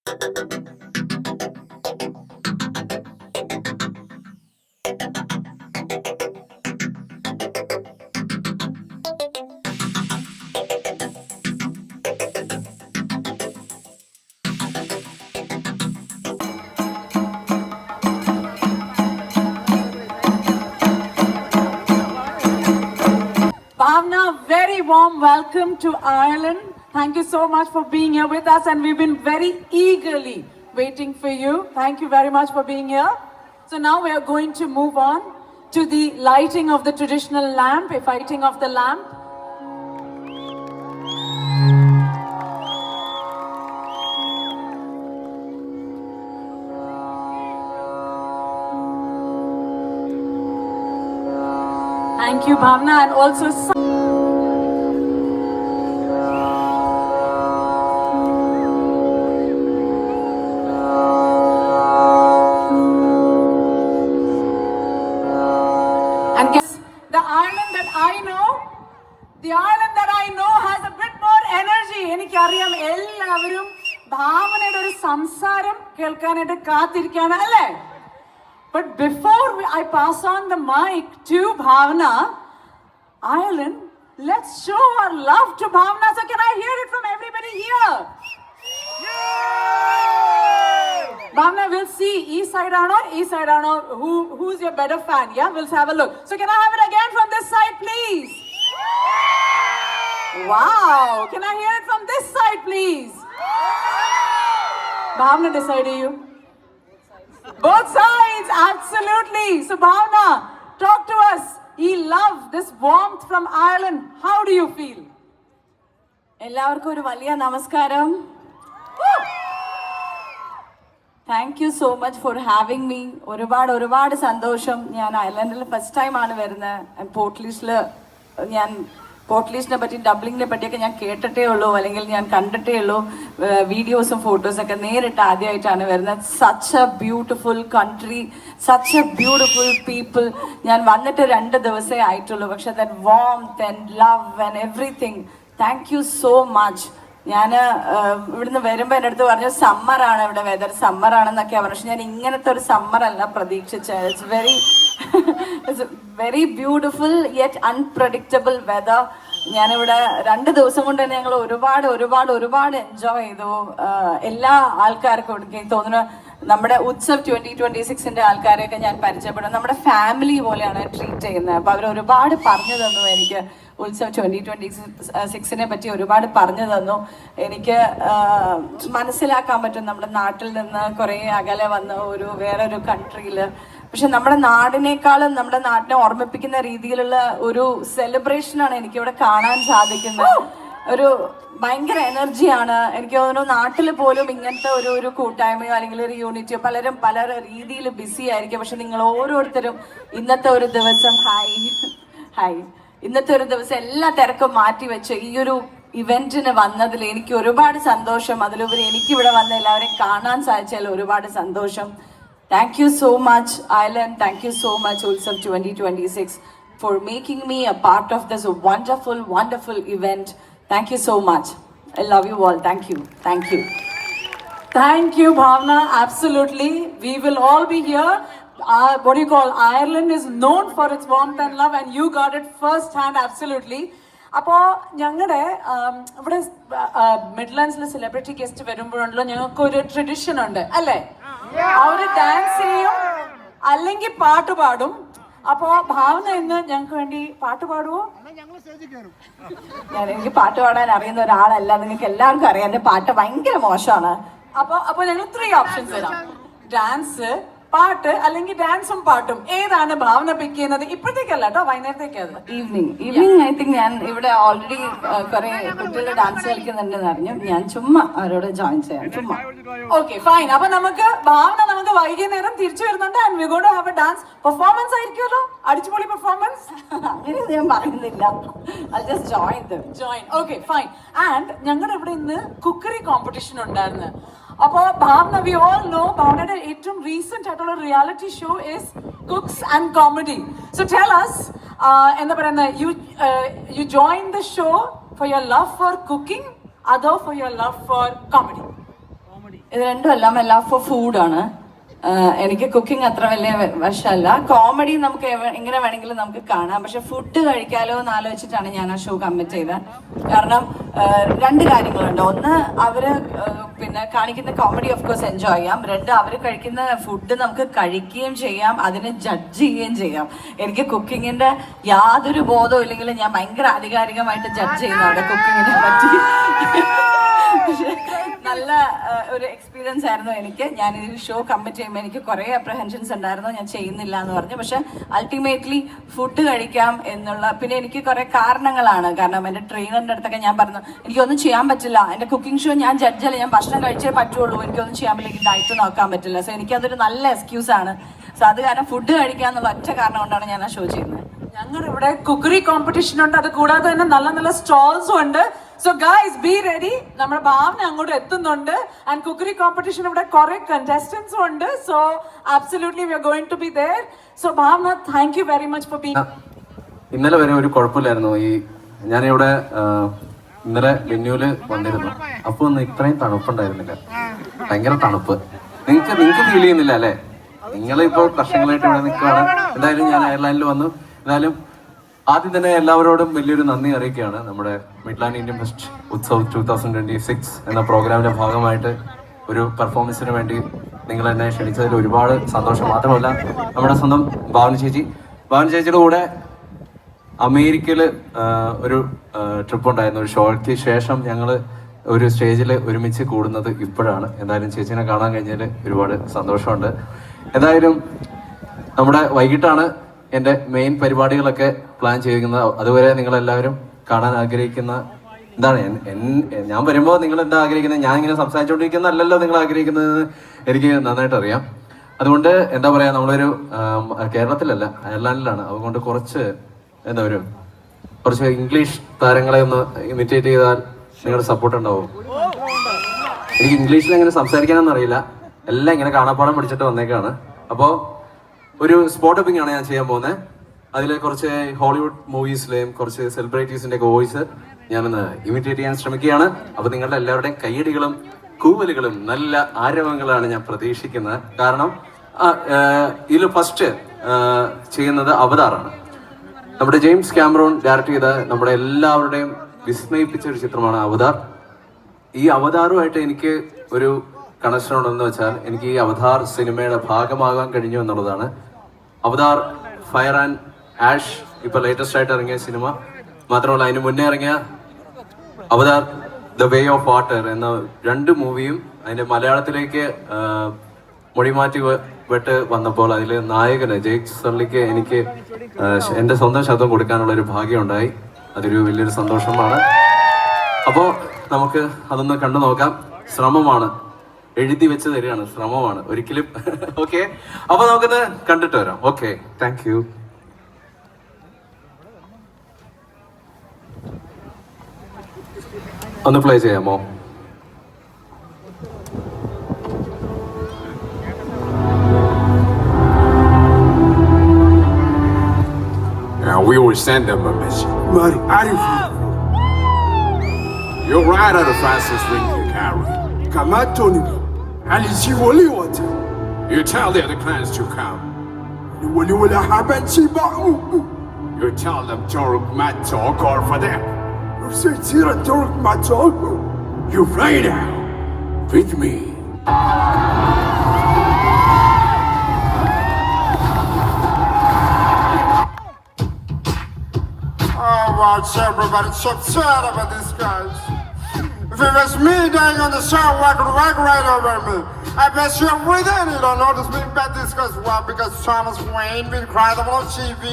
Bhavna, very warm welcome to Ireland. Thank you so much for being here with us, and we've been very eagerly waiting for you. Thank you very much for being here. So now we are going to move on to the lighting of the traditional lamp, a lighting of the lamp. Thank you, Bhavna, and also and guess the Ireland that I know, the Ireland that I know has a bit more energy. എനിക്കറിയാം എല്ലാവരും ഭാവനയുടെ ഒരു സംസാരം കേൾക്കാനായിട്ട് കാത്തിരിക്കുകയാണ് അല്ലേ? But before I pass on the mic to Bhavna, Ireland, let's show our love to Bhavna. So can I hear it from everybody here? Yay! Bhavna, we'll see east side or who's your better fan? Yeah, we'll have a look. So can I have it again from this side, please? Wow! Can I hear it from this side, please? Bhavna, decide you. Both sides, absolutely. So Bhavna, talk to us. He loves this warmth from Ireland. How do you feel? എല്ലാവർക്കും ഒരു വലിയ നമസ്കാരം. Thank you so much for having me. ഒരുപാട് സന്തോഷം. ഞാൻ അയർലൻഡിൽ first ടൈമാണ് വരുന്നത്. പോർട്ട്ലീസിനെ പറ്റി ഡബ്ലിങ്ങിനെ പറ്റിയൊക്കെ ഞാൻ കേട്ടിട്ടേ ഉള്ളൂ, അല്ലെങ്കിൽ ഞാൻ കണ്ടിട്ടേ ഉള്ളൂ. വീഡിയോസും ഫോട്ടോസൊക്കെ നേരിട്ട് ആദ്യമായിട്ടാണ് വരുന്നത്. Such a beautiful country, such a beautiful people. ഞാൻ വന്നിട്ട് 2 ദിവസമേ ആയിട്ടുള്ളൂ, പക്ഷെ that warmth and love and everything, thank you so much. ഞാൻ ഇവിടുന്ന് വരുമ്പോൾ എൻ്റെ അടുത്ത് പറഞ്ഞു സമ്മറാണ് ഇവിടെ വെതർ, സമ്മറാണെന്നൊക്കെയാണ് പറഞ്ഞു. പക്ഷെ ഞാൻ ഇങ്ങനത്തെ ഒരു സമ്മറല്ല പ്രതീക്ഷിച്ചത്. It's very beautiful yet unpredictable weather. ഞാനിവിടെ 2 ദിവസം കൊണ്ട് തന്നെ ഞങ്ങൾ ഒരുപാട് എൻജോയ് ചെയ്തു. എല്ലാ ആൾക്കാർക്കും എനിക്ക് തോന്നുന്നു നമ്മുടെ ഉത്സവ് 2026 ആൾക്കാരെയൊക്കെ ഞാൻ പരിചയപ്പെടും. നമ്മുടെ ഫാമിലി പോലെയാണ് ട്രീറ്റ് ചെയ്യുന്നത്. അപ്പോൾ അവർ ഒരുപാട് പറഞ്ഞു തന്നു എനിക്ക്. ഉത്സവ് 2026 പറ്റി ഒരുപാട് പറഞ്ഞു തന്നു. എനിക്ക് മനസ്സിലാക്കാൻ പറ്റും നമ്മുടെ നാട്ടിൽ നിന്ന് കുറേ അകലെ വന്ന വേറൊരു കൺട്രിയിൽ. പക്ഷെ നമ്മുടെ നാടിനേക്കാളും നമ്മുടെ നാട്ടിനെ ഓർമ്മിപ്പിക്കുന്ന രീതിയിലുള്ള ഒരു സെലിബ്രേഷനാണ് എനിക്കിവിടെ കാണാൻ സാധിക്കുന്നത്. ഒരു ഭയങ്കര എനർജിയാണ്. എനിക്ക് തോന്നുന്നു നാട്ടിൽ പോലും ഇങ്ങനത്തെ ഒരു കൂട്ടായ്മയോ അല്ലെങ്കിൽ ഒരു യൂണിറ്റിയോ, പലരും പല രീതിയിൽ ബിസി ആയിരിക്കും. പക്ഷെ നിങ്ങൾ ഓരോരുത്തരും ഇന്നത്തെ ഒരു ദിവസം ഇന്നത്തെ ഒരു ദിവസം എല്ലാ തിരക്കും മാറ്റി വെച്ച് ഈ ഒരു ഇവന്റിന് വന്നതിൽ എനിക്ക് ഒരുപാട് സന്തോഷം. അതിലുപരി എനിക്കിവിടെ വന്ന എല്ലാവരെയും കാണാൻ സാധിച്ചാൽ ഒരുപാട് സന്തോഷം. Thank you so much, Ireland. Thank you so much, Ulsav 2026, for making me a part of this wonderful event. Thank you so much. I love you all. Thank you. Thank you. Thank you, Bhavna. Absolutely. We will all be here. What do you call? Ireland is known for its warmth and love, and you got it first hand. Absolutely. അപ്പോൾ ഞങ്ങളുടെ ഇവിടെ മിഡ്ലാൻഡ്സിൽ celebrity guest വരുമ്പോഴുണ്ടല്ലോ ഞങ്ങൾക്കൊരു tradition ഉണ്ട് അല്ലേ? അവര് dance ചെയ്യും അല്ലെങ്കിൽ പാട്ട് പാടും. അപ്പോ ഭാവന ഇന്ന് ഞങ്ങൾക്ക് വേണ്ടി പാട്ട് പാടുവോ? എനിക്ക് പാട്ട് പാടാൻ അറിയുന്ന ഒരാളല്ല, നിങ്ങൾക്ക് എല്ലാവർക്കും അറിയാം. എന്റെ പാട്ട് ഭയങ്കര മോശമാണ്. അപ്പൊ ഞങ്ങൾ 3 ഓപ്ഷൻസ് തരാം: ഡാൻസ്, പാട്ട് അല്ലെങ്കിൽ ഡാൻസും പാട്ടും. ഏതാണ് ഭാവന പിക്ക് ചെയ്യുന്നത്? ഇപ്പോഴത്തേക്കല്ല കേട്ടോ, വൈകുന്നേരത്തേക്ക്. ഈവനിങ് ഐ തിങ്ക് ഞാൻ ഇവിടെ ഓൾറെഡി കുറെ കുട്ടികൾ ഡാൻസ് കളിക്കുന്നുണ്ടെന്ന് അറിഞ്ഞു. ഞാൻ ചുമ്മാ അവരോട് ജോയിൻ ചെയ്യാം, ചുമ്മാ. Okay fine. അപ്പൊ നമുക്ക് വൈകുന്നേരം തിരിച്ചു വരുന്നുണ്ട്. And we going to have a dance performance ആയിരിക്കുമല്ലോ, അടിച്ചുപൊളി പെർഫോമൻസ്. അങ്ങനെ ഞാൻ പറയുന്നില്ല, I just join. Okay fine. And ഞങ്ങളുടെ ഇവിടെ ഇന്ന് കുക്കറി കോമ്പറ്റീഷൻ ഉണ്ടായിരുന്നു. അപ്പോൾ ഭാവന, വി ഓൾ നോ ഭാവനയുടെ ഏറ്റവും റീസെന്റ് ആയിട്ടുള്ള reality show is cooks and comedy. So tell us, എന്താ പറയുന്നത്, you joined the show for your love for cooking, other for your love for comedy? ഇത് രണ്ടും എല്ലാം ഫോർ ഫുഡാണ്. എനിക്ക് കുക്കിംഗ് അത്ര വലിയ വശമല്ല. കോമഡി നമുക്ക് എങ്ങനെ വേണമെങ്കിലും നമുക്ക് കാണാം, പക്ഷെ ഫുഡ് കഴിക്കാലോ എന്ന് ആലോചിച്ചിട്ടാണ് ഞാൻ ആ ഷോ കമ്മിറ്റ് ചെയ്തത്. കാരണം രണ്ട് കാര്യങ്ങളുണ്ട്. ഒന്ന്, അവര് പിന്നെ കാണിക്കുന്ന കോമഡി ഓഫ് കോഴ്സ് എൻജോയ് ചെയ്യാം. രണ്ട്, അവര് കഴിക്കുന്ന ഫുഡ് നമുക്ക് കഴിക്കുകയും ചെയ്യാം, അതിനെ ജഡ്ജ് ചെയ്യുകയും ചെയ്യാം. എനിക്ക് കുക്കിങ്ങിന്റെ യാതൊരു ബോധവും ഇല്ലെങ്കിലും ഞാൻ ഭയങ്കര ആധികാരികമായിട്ട് ജഡ്ജ് ചെയ്യുന്നുണ്ട് കുക്കിങ്ങിനെ പറ്റി. നല്ല ഒരു എക്സ്പീരിയൻസ് ആയിരുന്നു എനിക്ക്. ഞാൻ ഈ ഷോ കമ്മിറ്റ് ചെയ്യുമ്പോൾ എനിക്ക് കുറേ അപ്രഹെൻഷൻസ് ഉണ്ടായിരുന്നു, ഞാൻ ചെയ്യുന്നില്ല എന്ന് പറഞ്ഞു. പക്ഷെ അൾട്ടിമേറ്റ്ലി ഫുഡ് കഴിക്കാം എന്നുള്ള, പിന്നെ എനിക്ക് കുറേ കാരണങ്ങളാണ്. കാരണം എൻ്റെ ട്രെയിനറിൻ്റെ അടുത്തൊക്കെ ഞാൻ പറഞ്ഞു എനിക്കൊന്നും ചെയ്യാൻ പറ്റില്ല, എൻ്റെ കുക്കിംഗ് ഷോ ഞാൻ ജഡ്ജല്ല, ഞാൻ ഭക്ഷണം കഴിച്ചേ പറ്റുള്ളൂ, എനിക്കൊന്നും ചെയ്യാൻ പറ്റില്ല, എനിക്ക് ഡയറ്റ് നോക്കാൻ പറ്റില്ല. സോ എനിക്കതൊരു നല്ല എക്സ്ക്യൂസാണ്. സോ അത് കാരണം ഫുഡ് കഴിക്കുക എന്നുള്ള ഒറ്റ കാരണം കൊണ്ടാണ് ഞാൻ ആ ഷോ ചെയ്യുന്നത്. ഞങ്ങളുടെ ഇവിടെ കുക്കറി കോമ്പറ്റീഷൻ ഉണ്ട്, അത് കൂടാതെ തന്നെ നല്ല നല്ല സ്റ്റോൾസും ഉണ്ട്. സോ ഗൈസ് ബി റെഡി, നമ്മുടെ ഭാവന അങ്ങോട്ട് എത്തുന്നുണ്ട്. ആൻഡ് കുക്കറി കോമ്പറ്റീഷൻ ഇവിടെ കുറെ കണ്ടസ്റ്റൻസും ഉണ്ട്. So absolutely we are going to be there. So Bhavana, thank you very much for being. ഇന്നലെ വരെ ഒരു കുഴപ്പമില്ലായിരുന്നു. ഞാനിവിടെ ഇന്നലെ വെന്യൂല് വന്നിരുന്നു, അപ്പൊ ഒന്നും ഇത്രയും തണുപ്പുണ്ടായിരുന്നില്ല. ഭയങ്കര തണുപ്പ്. നിങ്ങൾക്ക് ഫീൽ ചെയ്യുന്നില്ല അല്ലേ? നിങ്ങളിപ്പോ വർഷങ്ങളായിട്ട് ഇവിടെ നിൽക്കുകയാണ്. എന്തായാലും ഞാൻ അയർലൻഡിൽ വന്നു. എന്തായാലും ആദ്യം തന്നെ എല്ലാവരോടും വലിയൊരു നന്ദി അറിയിക്കുകയാണ്. നമ്മുടെ മിഡ്ലാൻഡ് ഇന്ത്യൻ ഫെസ്റ്റ് ഉത്സവ് 2026 എന്ന പ്രോഗ്രാമിന്റെ ഭാഗമായിട്ട് ഒരു പെർഫോമൻസിന് വേണ്ടി നിങ്ങൾ എന്നെ ക്ഷണിച്ചതിൽ ഒരുപാട് സന്തോഷം. മാത്രമല്ല, നമ്മുടെ സ്വന്തം ഭാവന ചേച്ചിയുടെ കൂടെ അമേരിക്കയിൽ ഒരു ട്രിപ്പ് ഉണ്ടായിരുന്നു. ഒരു ഷോയ്ക്ക് ശേഷം ഞങ്ങൾ ഒരു സ്റ്റേജിൽ ഒരുമിച്ച് കൂടുന്നത് ഇപ്പോഴാണ്. എന്തായാലും ചേച്ചിനെ കാണാൻ കഴിഞ്ഞതിൽ ഒരുപാട് സന്തോഷമുണ്ട്. എന്തായാലും നമ്മുടെ വൈകിട്ടാണ് എൻ്റെ മെയിൻ പരിപാടികളൊക്കെ പ്ലാൻ ചെയ്യുന്നത്. അതുവരെ നിങ്ങളെല്ലാവരും കാണാൻ ആഗ്രഹിക്കുന്ന എന്താണ്, ഞാൻ വരുമ്പോൾ നിങ്ങൾ എന്താ ആഗ്രഹിക്കുന്നത്, ഞാൻ ഇങ്ങനെ സംസാരിച്ചുകൊണ്ടിരിക്കുന്നതല്ലല്ലോ നിങ്ങൾ ആഗ്രഹിക്കുന്നതെന്ന് എനിക്ക് നന്നായിട്ട് അറിയാം. അതുകൊണ്ട് എന്താ പറയുക, നമ്മളൊരു കേരളത്തിലല്ല അയർലൻഡിലാണ്. അതുകൊണ്ട് കുറച്ച് ഇംഗ്ലീഷ് താരങ്ങളെ ഒന്ന് ഇമിറ്റേറ്റ് ചെയ്താൽ നിങ്ങളുടെ സപ്പോർട്ട് ഉണ്ടാവും. എനിക്ക് ഇംഗ്ലീഷിൽ എങ്ങനെ സംസാരിക്കാനൊന്നും അറിയില്ല, എല്ലാം ഇങ്ങനെ കാണാപ്പാടം പിടിച്ചിട്ട് വന്നേക്കാണ്. അപ്പോൾ ഒരു സ്പോട്ട് അപ്പിംഗ് ആണ് ഞാൻ ചെയ്യാൻ പോകുന്നത്. അതിൽ കുറച്ച് ഹോളിവുഡ് മൂവീസിലെയും കുറച്ച് സെലിബ്രിറ്റീസിന്റെ വോയിസ് ഞാനൊന്ന് ഇമിറ്റേറ്റ് ചെയ്യാൻ ശ്രമിക്കുകയാണ്. അപ്പോൾ നിങ്ങളുടെ എല്ലാവരുടെയും കയ്യടികളും കൂവലുകളും നല്ല ആരവങ്ങളാണ് ഞാൻ പ്രതീക്ഷിക്കുന്നത്. കാരണം ഇതിൽ ഫസ്റ്റ് ചെയ്യുന്നത് അവതാറാണ്. നമ്മുടെ ജെയിംസ് കാമറൂൺ ഡയറക്റ്റ് ചെയ്ത നമ്മുടെ എല്ലാവരുടെയും വിസ്മയിപ്പിച്ച ഒരു ചിത്രമാണ് അവതാർ. ഈ അവതാറുമായിട്ട് എനിക്ക് ഒരു കണക്ഷൻ ഉണ്ടെന്ന് വെച്ചാൽ, എനിക്ക് ഈ അവതാർ സിനിമയുടെ ഭാഗമാകാൻ കഴിഞ്ഞു എന്നുള്ളതാണ്. അവതാർ ഫയർ ആൻഡ് ആഷ് ഇപ്പൊ ലേറ്റസ്റ്റ് ആയിട്ട് ഇറങ്ങിയ സിനിമ മാത്രമല്ല, അതിന് മുന്നേ ഇറങ്ങിയ അവതാർ ദ വേ ഓഫ് വാട്ടർ എന്ന 2 മൂവിയും അതിന്റെ മലയാളത്തിലേക്ക് മൊഴിമാറ്റി വെട്ട് വന്നപ്പോൾ അതിൽ നായകന് ജെയ്ക് സർലിക്ക് എനിക്ക് എൻ്റെ സ്വന്തം ശബ്ദം കൊടുക്കാനുള്ള ഒരു ഭാഗ്യം ഉണ്ടായി. അതൊരു വലിയൊരു സന്തോഷമാണ്. അപ്പോൾ നമുക്ക് അതൊന്ന് കണ്ടു നോക്കാം. ശ്രമമാണ്, എഴുതി വെച്ച് തരികയാണ്, ശ്രമമാണ് ഒരിക്കലും. ഓക്കെ, അപ്പൊ നമുക്കിത് കണ്ടിട്ട് വരാം. Okay, thank you. ഒന്ന് പ്ലേ ചെയ്യാമോ? We will send them a message. Mari, arifu. You're right out of Francis ring you carry. Kamatoni. Alisi woli wata. You tell the other clans to come. Ni woli habanchi ba. You tell them Toruk Mato call for them. You say tira Toruk Mato. You fly now with me. Oh, watch everybody so sad about this, guys. If it was me dying on the show, walk right over me. I bet you're with it. You don't notice me bad discuss why? Because Thomas Wayne been crying about TV.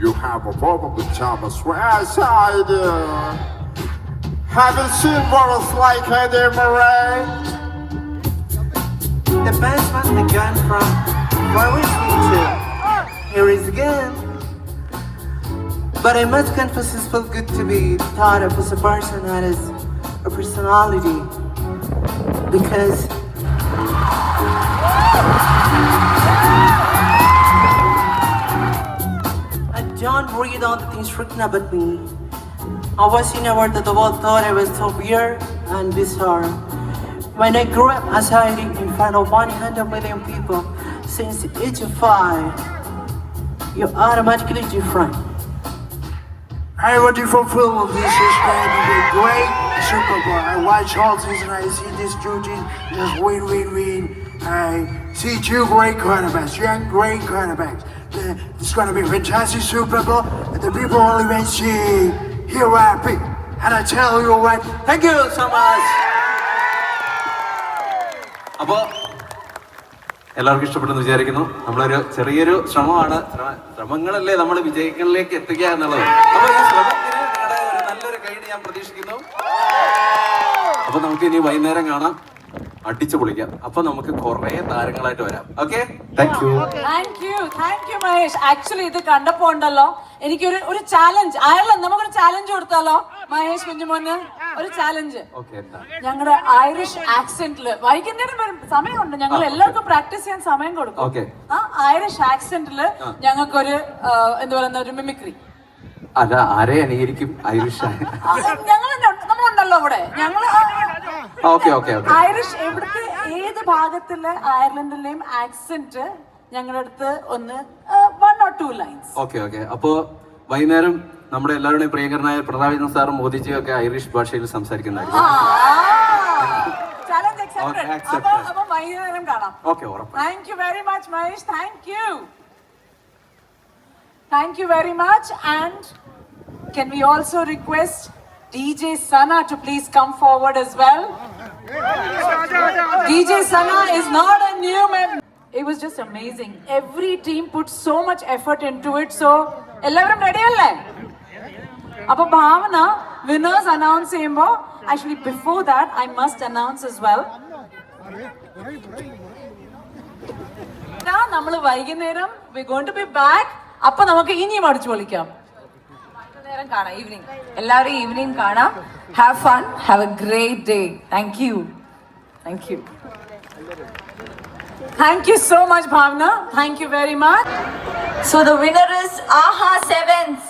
You have a problem with Thomas Wayne. Yes, I do. Haven't seen bottles like Eddie Murray. The band was the gun from Where Was He To? Here is again. But I must confess it felt good to be thought of as a person that is a personality. Because I don't read all the things written about me. I was in a world that the world thought I was so weird and bizarre. When I grew up as hiding in front of 100 million people since the age of 5, you're automatically different. I want to fulfill this is going to be great Super Bowl. I watch all season. I see this two teams just win. I see two great quarterbacks, young great quarterbacks. It's going to be a fantastic Super Bowl. And the people will even see here happy. And I tell you what, Thank you so much. അപ്പോൾ എല്ലാവർക്കും ഇഷ്ടപ്പെട്ടെന്ന് വിചാരിക്കുന്നു. നമ്മളൊരു ചെറിയൊരു ശ്രമമാണ്. ശ്രമങ്ങളല്ലേ നമ്മൾ വിജയങ്ങളിലേക്ക് എത്തിക്കുക എന്നുള്ളത്. അപ്പോൾ ഈ ശ്രമത്തിന് നിങ്ങളുടെ ഒരു നല്ലൊരു കൈയ്യടി ഞാൻ പ്രതീക്ഷിക്കുന്നു. അപ്പോൾ നമുക്ക് ഇനി വൈകുന്നേരം കാണാം, അടിച്ചു പൊളിക്കാം. അപ്പൊ നമുക്ക് കുറെ താരങ്ങളായിട്ട് വരാം. Okay, thank you. Thank you Mahesh. Actually ഇത് കണ്ടപ്പോ ഉണ്ടല്ലോ എനിക്കൊരു ഒരു ചാലഞ്ച്, അയർലൻഡ് നമുക്കൊരു ചാലഞ്ച് കൊടുത്താലോ മഹേഷ് കുഞ്ഞുമോന്? ഒരു ചാലഞ്ച്. ഞങ്ങളുടെ ഐറിഷ് ആക്സെന്റില് വൈകുന്നേരം വരും, സമയമുണ്ട്, ഞങ്ങൾ എല്ലാവർക്കും പ്രാക്ടീസ് ചെയ്യാൻ സമയം കൊടുക്കും. ആ ഐറിഷ് ആക്സെന്റില് ഞങ്ങൾക്കൊരു എന്താ പറയുന്ന ഒരു മിമിക്രി. അല്ല, ആരെ അനുകരിക്കും? ഐറിഷ് നമ്മളുണ്ടല്ലോ ഇവിടെ. ഞങ്ങള് ഐറിഷ് എവിടുത്തെ ഏത് ഭാഗത്തിലെ അയർലൻഡിലെയും ആക്സെന്റ് ഞങ്ങളുടെ അടുത്ത് ഒന്ന് 1 or 2 ലൈൻസ്. ഓക്കെ. അപ്പോ വൈകുന്നേരം നമ്മുടെ എല്ലാവരുടെയും പ്രിയങ്കരനായ പിണറായി വിജയൻ സാറും മോദിജിയും ഒക്കെ ഐറിഷ് ഭാഷയിൽ സംസാരിക്കുന്നതായിരിക്കും. അപ്പൊ വൈകുന്നേരം കാണാം. Thank you very much Mahesh. Thank you very much. And can we also request DJ Sana to please come forward as well? DJ Sana is not a new member. It was just amazing. Every team put so much effort into it. So, എല്ലാവരും ready അല്ലേ? അപ്പൊ ഭാവന winners announce ചെയ്യുമ്പോൾ actually before that I must announce as well. നമ്മള് വൈകുന്നേരം we're going to be back. അപ്പൊ നമുക്ക് ഇനിയും അടിച്ചു പൊളിക്കാം. ഈവനിങ് എല്ലാവരും ഈവനിങ് കാണാം. Have fun, have A great day. Thank you. Thank you so much, Bhavna. Thank you very much. So the winner is AHA Sevens.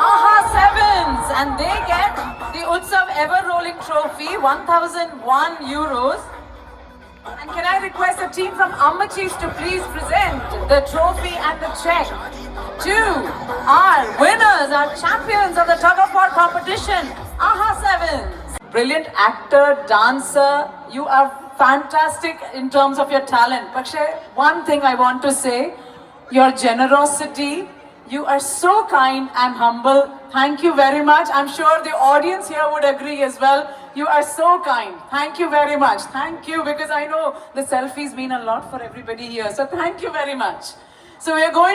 AHA Sevens, and they get the Utsav Ever Rolling Trophy, 1,001 euros. And can I request the team from Ammachis to please present the trophy and the check to our winners, our champions of the tug of war competition, AHA Sevens. Brilliant actor, dancer, you are fantastic in terms of your talent. Pakshe, one thing I want to say, your generosity, you are so kind and humble. Thank you very much. I'm sure the audience here would agree as well. You are so kind. Thank you very much. Thank you, because I know the selfies mean a lot for everybody here. So thank you very much. So we are going